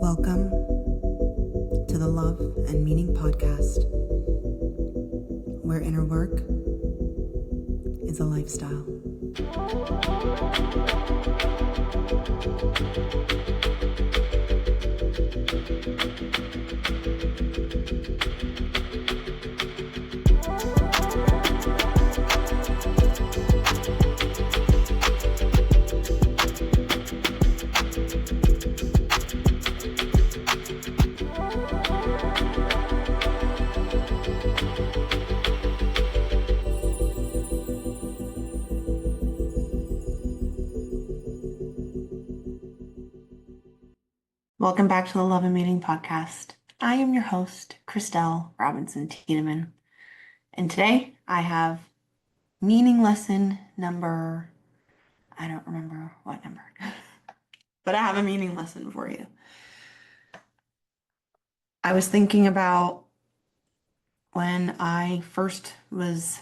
Welcome to the Love and Meaning Podcast, where inner work is a lifestyle. Welcome back to the Love and Meaning Podcast. I am your host, Chrystelle Robinson-Tiedemann. And today I have meaning lesson number, I don't remember what number, but I have a meaning lesson for you. I was thinking about when I first was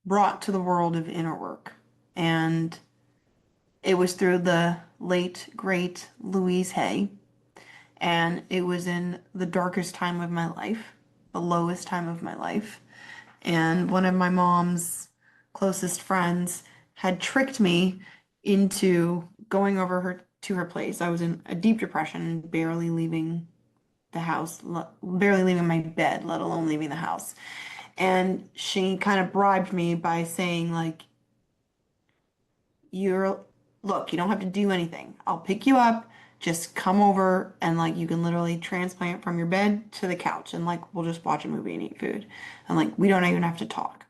brought to the world of inner work, and it was through the late, great Louise Hay. And it was in the darkest time of my life, the lowest time of my life. And one of my mom's closest friends had tricked me into going over to her place. I was in a deep depression, barely leaving the house, barely leaving my bed, let alone leaving the house. And she kind of bribed me by saying, like, look, you don't have to do anything. I'll pick you up. Just come over and like you can literally transplant from your bed to the couch and like we'll just watch a movie and eat food. And like we don't even have to talk.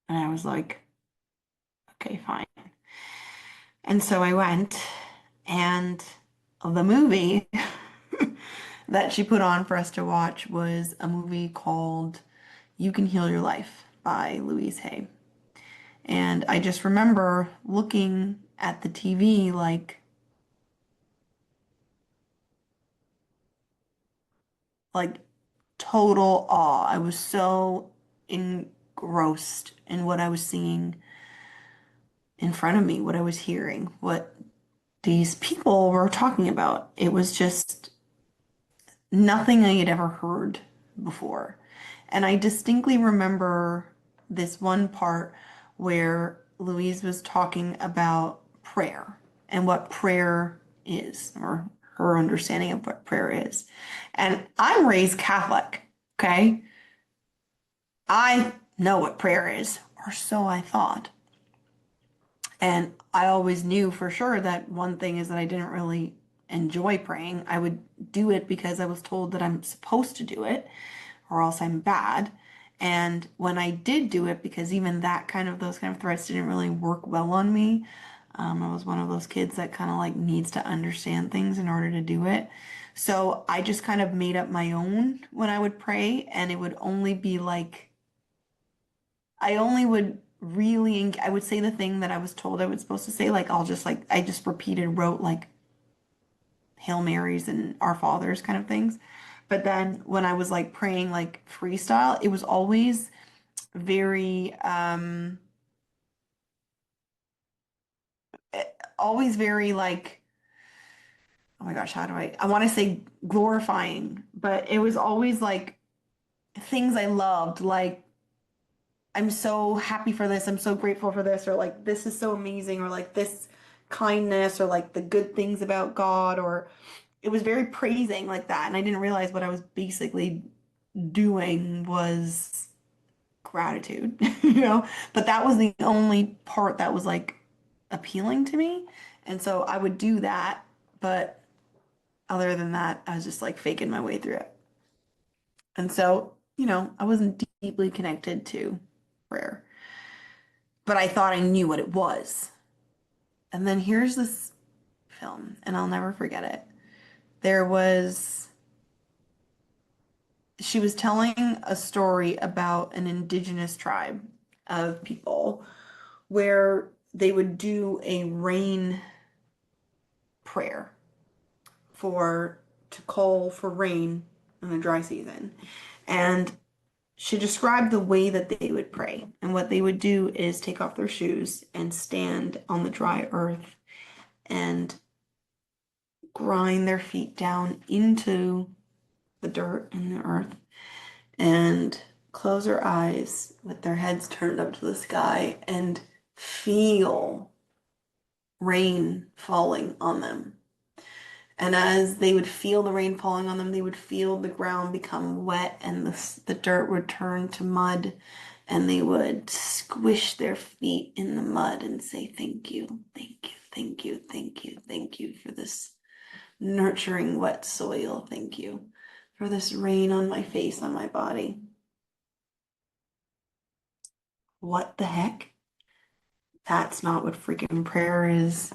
And I was like, okay, fine. And so I went, and the movie that she put on for us to watch was a movie called You Can Heal Your Life by Louise Hay. And I just remember looking at the TV like total awe. I was so engrossed in what I was seeing in front of me, what I was hearing, what these people were talking about. It was just nothing I had ever heard before. And I distinctly remember this one part where Louise was talking about prayer and what prayer is, or her understanding of what prayer is. And I'm raised Catholic, okay? I know what prayer is, or so I thought. And I always knew for sure that one thing is that I didn't really enjoy praying. I would do it because I was told that I'm supposed to do it, or else I'm bad. And when I did do it, because even those kind of threats didn't really work well on me. I was one of those kids that kind of like needs to understand things in order to do it. So I just kind of made up my own when I would pray, and it would only be like, I only would really, I would say the thing that I was told I was supposed to say, like I just wrote like Hail Marys and Our Fathers kind of things. But then when I was like praying like freestyle, it was very, always very like, oh my gosh, I want to say glorifying, but it was always like things I loved, like, I'm so happy for this, I'm so grateful for this, or like, this is so amazing, or like this kindness, or like the good things about God, or it was very praising like that. And I didn't realize what I was basically doing was gratitude, but that was the only part that was like appealing to me. And so I would do that, but other than that, I was just like faking my way through it. And so, I wasn't deeply connected to prayer, but I thought I knew what it was. And then here's this film, and I'll never forget it. She was telling a story about an indigenous tribe of people where they would do a rain prayer to call for rain in the dry season. And she described the way that they would pray. And what they would do is take off their shoes and stand on the dry earth and grind their feet down into the dirt and the earth and close their eyes with their heads turned up to the sky and feel rain falling on them. And as they would feel the rain falling on them, they would feel the ground become wet and the dirt would turn to mud. And they would squish their feet in the mud and say, thank you, thank you, thank you, thank you, thank you for this nurturing wet soil. Thank you for this rain on my face, on my body. What the heck? That's not what freaking prayer is.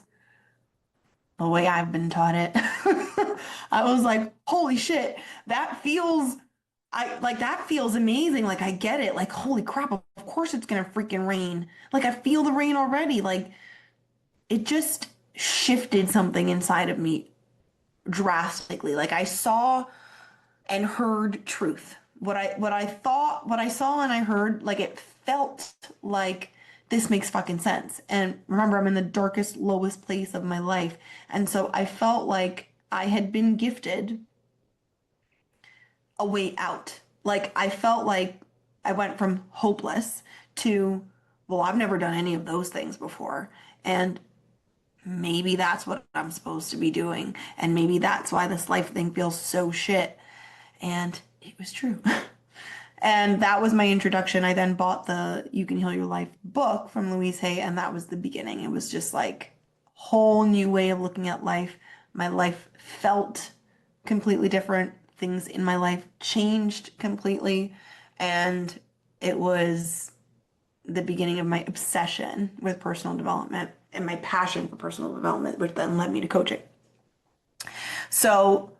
The way I've been taught it. I was like, holy shit, that feels that feels amazing. Like I get it. Like, holy crap, of course it's gonna freaking rain. Like I feel the rain already. Like it just shifted something inside of me drastically. Like I saw and heard truth. What I thought, what I saw and I heard, like it felt like this makes fucking sense. And remember, I'm in the darkest, lowest place of my life. And so I felt like I had been gifted a way out. Like I felt like I went from hopeless to, well, I've never done any of those things before. And maybe that's what I'm supposed to be doing. And maybe that's why this life thing feels so shit. And it was true. And that was my introduction. I then bought the You Can Heal Your Life book from Louise Hay, and that was the beginning. It was just like a whole new way of looking at life. My life felt completely different. Things in my life changed completely. And it was the beginning of my obsession with personal development and my passion for personal development, which then led me to coaching. So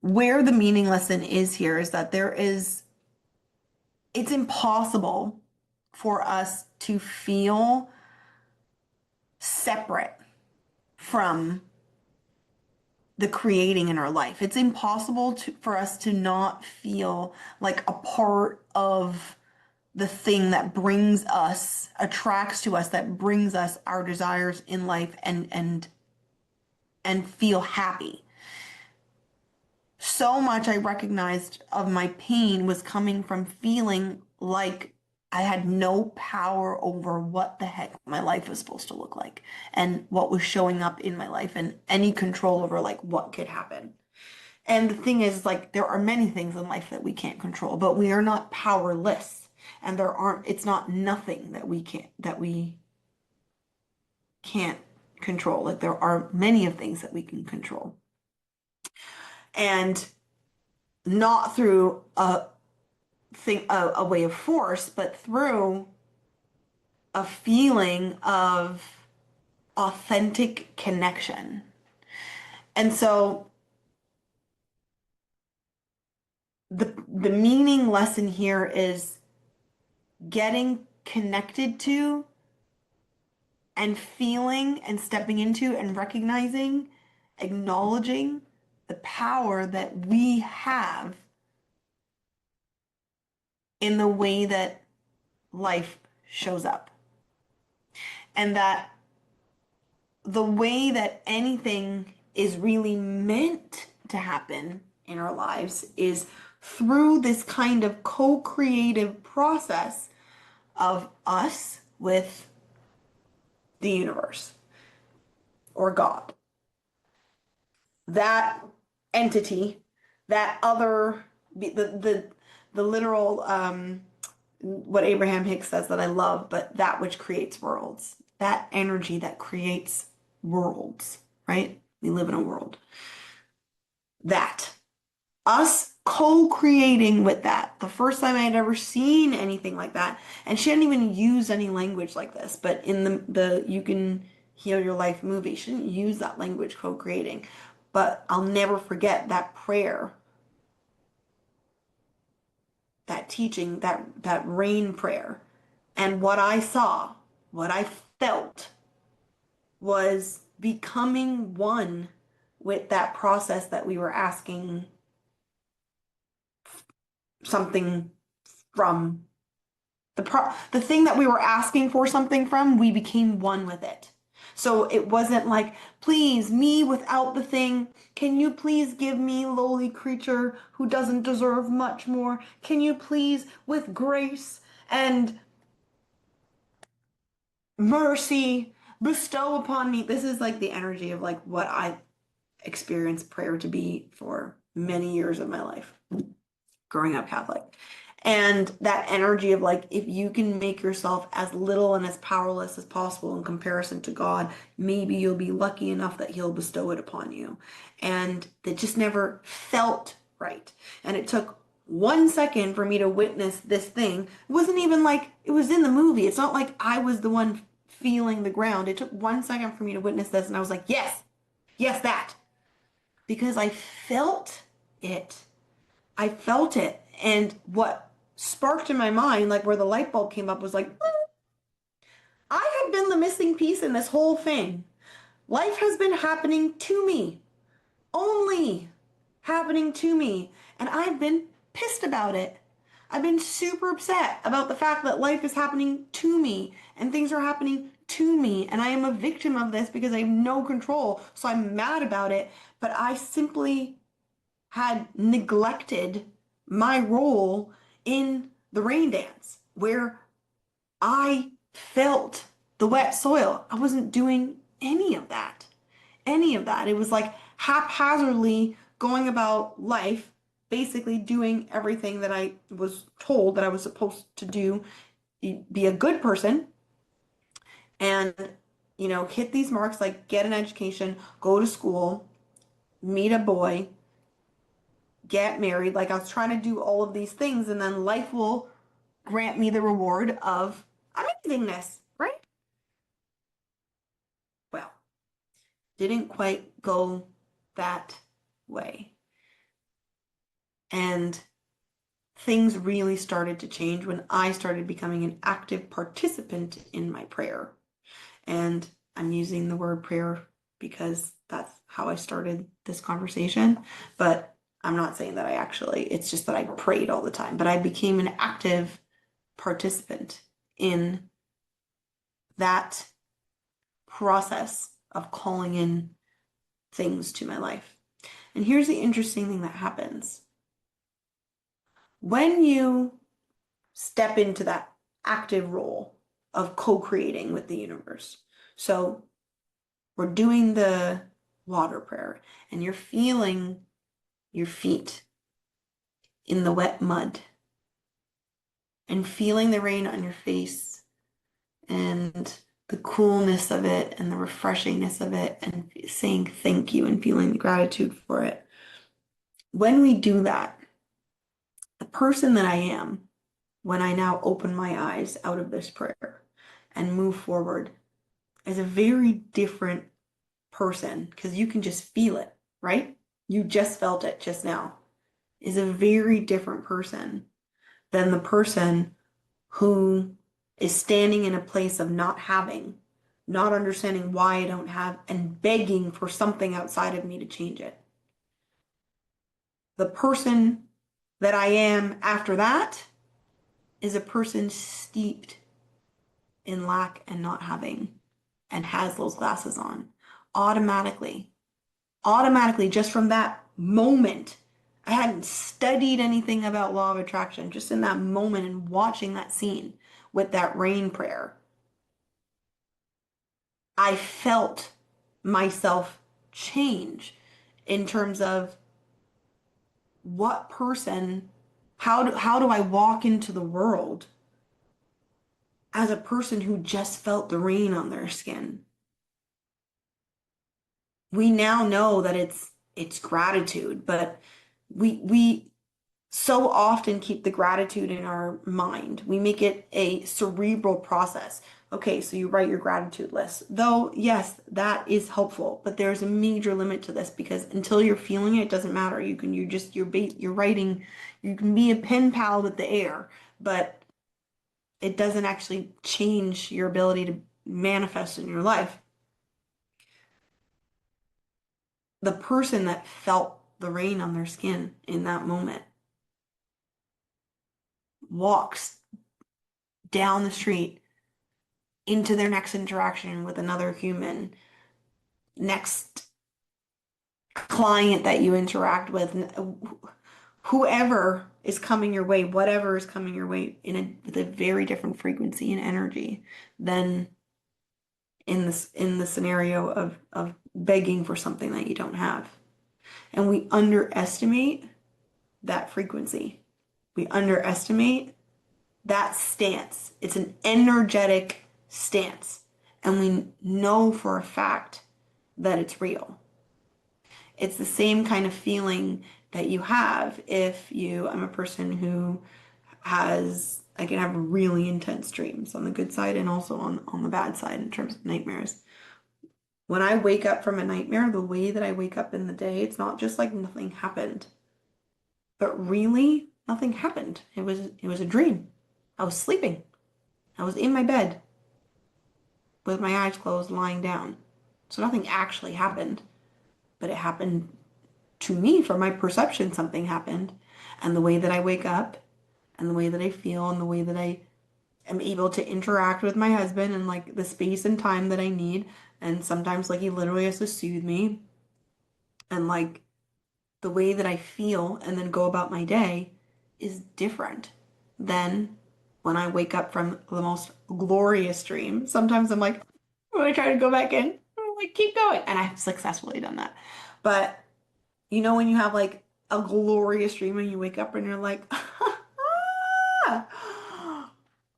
where the meaning lesson is here is that it's impossible for us to feel separate from the creating in our life. It's impossible for us to not feel like a part of the thing that brings us, attracts to us, that brings us our desires in life and feel happy. So much I recognized of my pain was coming from feeling like I had no power over what the heck my life was supposed to look like and what was showing up in my life and any control over like what could happen. And the thing is, like, there are many things in life that we can't control, but we are not powerless. And it's not nothing that we can't control. Like, there are many of things that we can control. And not through a way of force, but through a feeling of authentic connection. And so the meaning lesson here is getting connected to and feeling and stepping into and recognizing, acknowledging the power that we have in the way that life shows up. And that the way that anything is really meant to happen in our lives is through this kind of co-creative process of us with the universe or God. That entity, that other, the literal, what Abraham Hicks says that I love, but that which creates worlds, that energy that creates worlds, right? We live in a world. That us co-creating with that. The first time I had ever seen anything like that, and she hadn't even used any language like this, but in the You Can Heal Your Life movie, she didn't use that language, co-creating. But I'll never forget that prayer, that teaching, that rain prayer. And what I saw, what I felt was becoming one with that process that we were asking something from. The thing that we were asking for something from, we became one with it. So it wasn't like, please, me without the thing. Can you please give me, lowly creature who doesn't deserve much more? Can you please, with grace and mercy, bestow upon me? This is like the energy of like what I experienced prayer to be for many years of my life growing up Catholic. And that energy of like, if you can make yourself as little and as powerless as possible in comparison to God, maybe you'll be lucky enough that He'll bestow it upon you. And it just never felt right. And it took 1 second for me to witness this thing. It wasn't even like it was in the movie. It's not like I was the one feeling the ground. It took 1 second for me to witness this, and I was like, yes, yes, that. Because I felt it. I felt it. And what sparked in my mind, like where the light bulb came up, was like, I have been the missing piece in this whole thing. Life has been happening to me, only happening to me. And I've been pissed about it. I've been super upset about the fact that life is happening to me and things are happening to me. And I am a victim of this because I have no control. So I'm mad about it. But I simply had neglected my role in the rain dance where I felt the wet soil. I wasn't doing any of that. Any of that. It was like haphazardly going about life, basically doing everything that I was told that I was supposed to do, be a good person, and, hit these marks like get an education, go to school, meet a boy, get married. Like I was trying to do all of these things, and then life will grant me the reward of amazingness, right? Well, didn't quite go that way. And things really started to change when I started becoming an active participant in my prayer. And I'm using the word prayer because that's how I started this conversation. But I'm not saying that it's just that I prayed all the time. But I became an active participant in that process of calling in things to my life. And here's the interesting thing that happens. When you step into that active role of co-creating with the universe, so we're doing the water prayer and you're feeling your feet in the wet mud and feeling the rain on your face and the coolness of it and the refreshingness of it and saying thank you and feeling the gratitude for it. When we do that, the person that I am, when I now open my eyes out of this prayer and move forward, is a very different person because you can just feel it, right? You just felt it just now. Is a very different person than the person who is standing in a place of not having, not understanding why I don't have, and begging for something outside of me to change it. The person that I am after that is a person steeped in lack and not having and has those glasses on automatically. Automatically, just from that moment. I hadn't studied anything about law of attraction, just in that moment and watching that scene with that rain prayer. I felt myself change in terms of what person, how do I walk into the world as a person who just felt the rain on their skin. We now know that it's gratitude, but we so often keep the gratitude in our mind. We make it a cerebral process. Okay, so you write your gratitude list. Though, yes, that is helpful, but there's a major limit to this because until you're feeling it, it doesn't matter. You're writing, you can be a pen pal with the air, but it doesn't actually change your ability to manifest in your life. The person that felt the rain on their skin in that moment walks down the street into their next interaction with another human, next client that you interact with, whoever is coming your way, whatever is coming your way with a very different frequency and energy than in the scenario of begging for something that you don't have. And we underestimate that frequency. We underestimate that stance. It's an energetic stance. And we know for a fact that it's real. It's the same kind of feeling that you have if I'm a person who I can have really intense dreams on the good side and also on the bad side in terms of nightmares. When I wake up from a nightmare, the way that I wake up in the day, it's not just like nothing happened, but really nothing happened. It was a dream. I was sleeping. I was in my bed with my eyes closed, lying down. So nothing actually happened, but it happened to me from my perception. Something happened, and the way that I wake up, and the way that I feel, and the way that I am able to interact with my husband, and like the space and time that I need, and sometimes like he literally has to soothe me, and like the way that I feel and then go about my day is different than when I wake up from the most glorious dream. Sometimes I'm like, when I try to go back in, I'm like, keep going. And I've successfully done that. But when you have like a glorious dream and you wake up and you're like,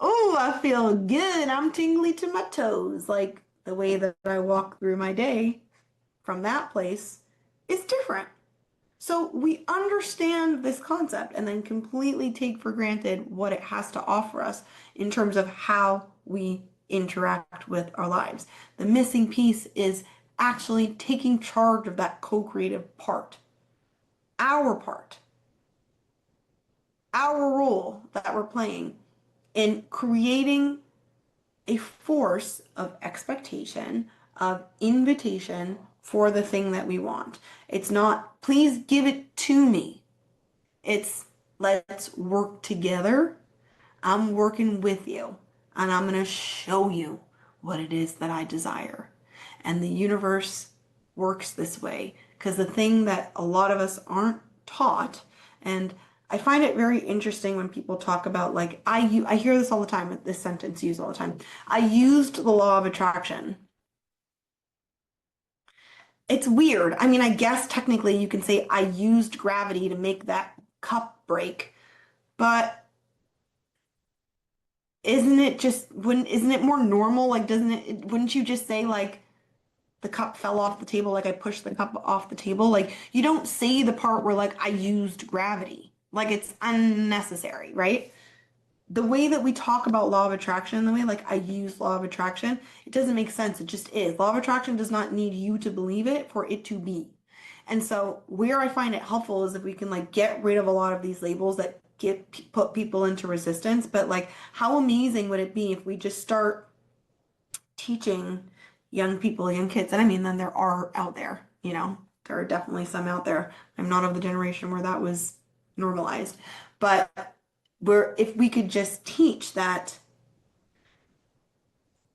oh, I feel good. I'm tingly to my toes. Like the way that I walk through my day from that place is different. So we understand this concept and then completely take for granted what it has to offer us in terms of how we interact with our lives. The missing piece is actually taking charge of that co-creative part, our role that we're playing in creating a force of expectation, of invitation for the thing that we want. It's not, please give it to me. It's, let's work together. I'm working with you, and I'm going to show you what it is that I desire. And the universe works this way because the thing that a lot of us aren't taught, and I find it very interesting when people talk about, like, I hear this all the time, this sentence used all the time. I used the law of attraction. It's weird. I mean, I guess technically you can say I used gravity to make that cup break, but isn't it more normal? Like, wouldn't you just say, like, the cup fell off the table, like I pushed the cup off the table? Like, you don't say the part where, like, I used gravity. Like, it's unnecessary, right? The way that we talk about law of attraction, the way, like, I use law of attraction, it doesn't make sense. It just is. Law of attraction does not need you to believe it for it to be. And so where I find it helpful is if we can, like, get rid of a lot of these labels that put people into resistance. But, like, how amazing would it be if we just start teaching young people, young kids, and I mean, then there are out there, there are definitely some out there. I'm not of the generation where that was normalized, but if we could just teach that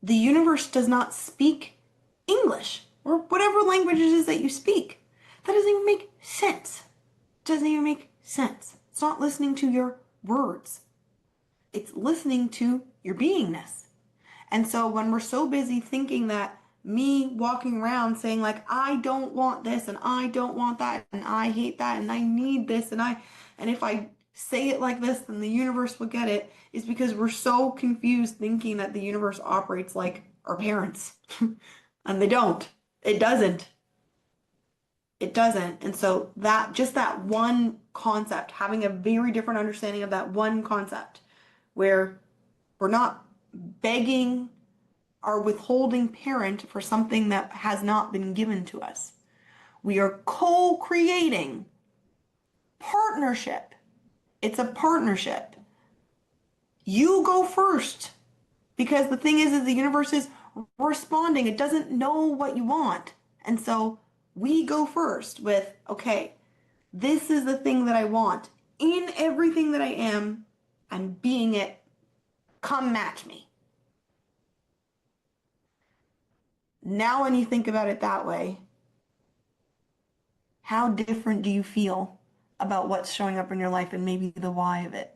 the universe does not speak English or whatever language it is that you speak. That doesn't even make sense. It doesn't even make sense. It's not listening to your words. It's listening to your beingness. And so when we're so busy thinking that me walking around saying, like, I don't want this and I don't want that and I hate that and I need this and if I say it like this, then the universe will get it, is because we're so confused thinking that the universe operates like our parents. And they don't. It doesn't. It doesn't. And so that one concept, having a very different understanding of that one concept, where we're not begging our withholding parent for something that has not been given to us. We are co-creating partnership. It's a partnership. You go first. Because the thing is the universe is responding. It doesn't know what you want. And so we go first with, okay, this is the thing that I want. In everything that I am, and being it, come match me. Now, when you think about it that way, how different do you feel about what's showing up in your life and maybe the why of it?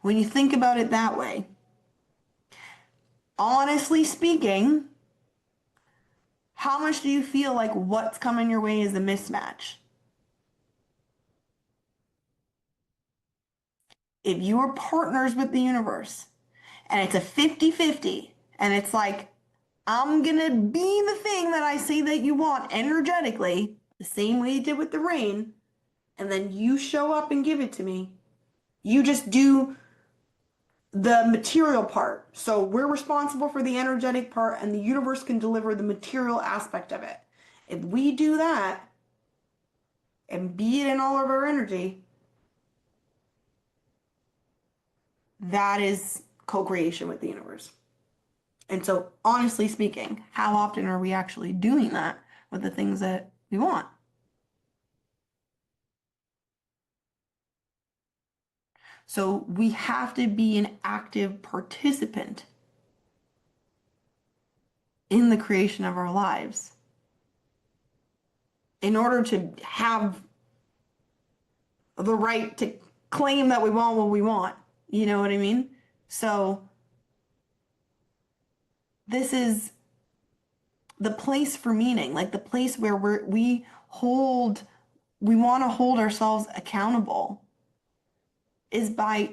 When you think about it that way, honestly speaking, how much do you feel like what's coming your way is a mismatch? If you are partners with the universe and it's a 50-50, and it's like, I'm gonna be the thing that I say that you want energetically, the same way you did with the rain, and then you show up and give it to me. You just do the material part. So we're responsible for the energetic part, and the universe can deliver the material aspect of it. If we do that and be it in all of our energy, that is co-creation with the universe. And so, honestly speaking, how often are we actually doing that with the things that we want? So, we have to be an active participant in the creation of our lives in order to have the right to claim that we want what we want. You know what I mean? So, this is the place for meaning, like the place where we want to hold ourselves accountable is by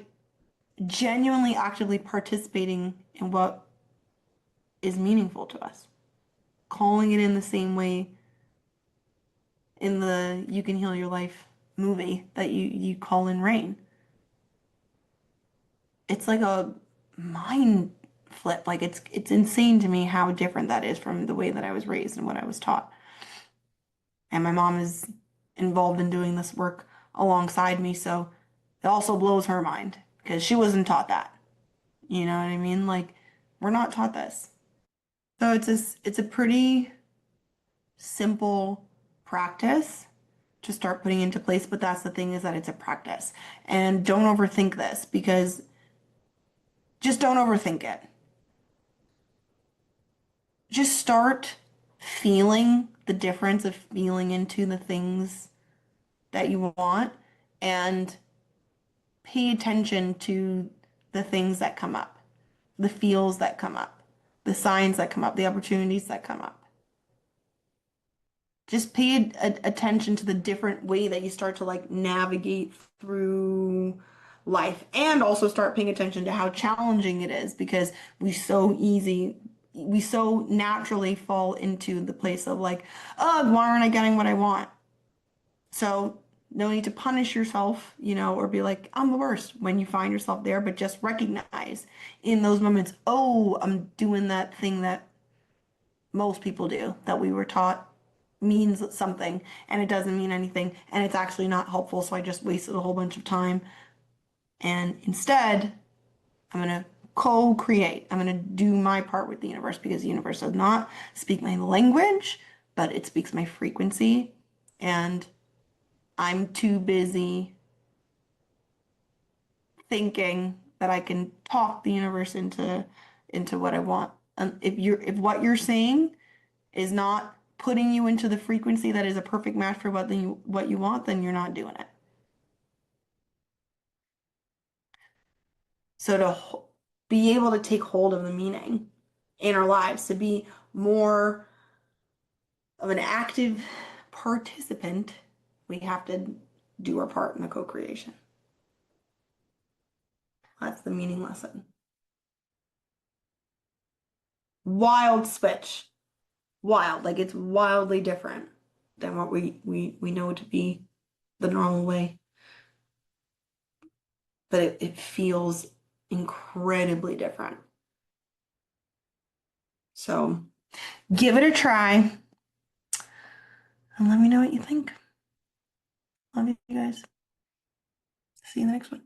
genuinely actively participating in what is meaningful to us, calling it in the same way in the You Can Heal Your Life movie that you call in rain. It's like a mind flip. Like it's insane to me how different that is from the way that I was raised and what I was taught. And my mom is involved in doing this work alongside me, so it also blows her mind because she wasn't taught that. You know what I mean? Like we're not taught this. So it's a pretty simple practice to start putting into place, but that's the thing is that it's a practice. And don't overthink this because just don't overthink it. Just start feeling the difference of feeling into the things that you want and pay attention to the things that come up, the feels that come up, the signs that come up, the opportunities that come up. Just pay attention to the different way that you start to like navigate through life and also start paying attention to how challenging it is because we so naturally fall into the place of like, oh, why aren't I getting what I want? So no need to punish yourself, or be like, I'm the worst when you find yourself there, but just recognize in those moments, oh, I'm doing that thing that most people do that we were taught means something and it doesn't mean anything and it's actually not helpful. So I just wasted a whole bunch of time. And instead, I'm going to co-create. I'm going to do my part with the universe because the universe does not speak my language, but it speaks my frequency. And I'm too busy thinking that I can talk the universe into what I want. And if what you're saying is not putting you into the frequency that is a perfect match for what you want, then you're not doing it. So to be able to take hold of the meaning in our lives, to be more of an active participant, we have to do our part in the co-creation. That's the meaning lesson. Wild switch. Wild. Like it's wildly different than what we know to be the normal way. But it feels incredibly different. So give it a try and let me know what you think. Love you guys. See you in the next one.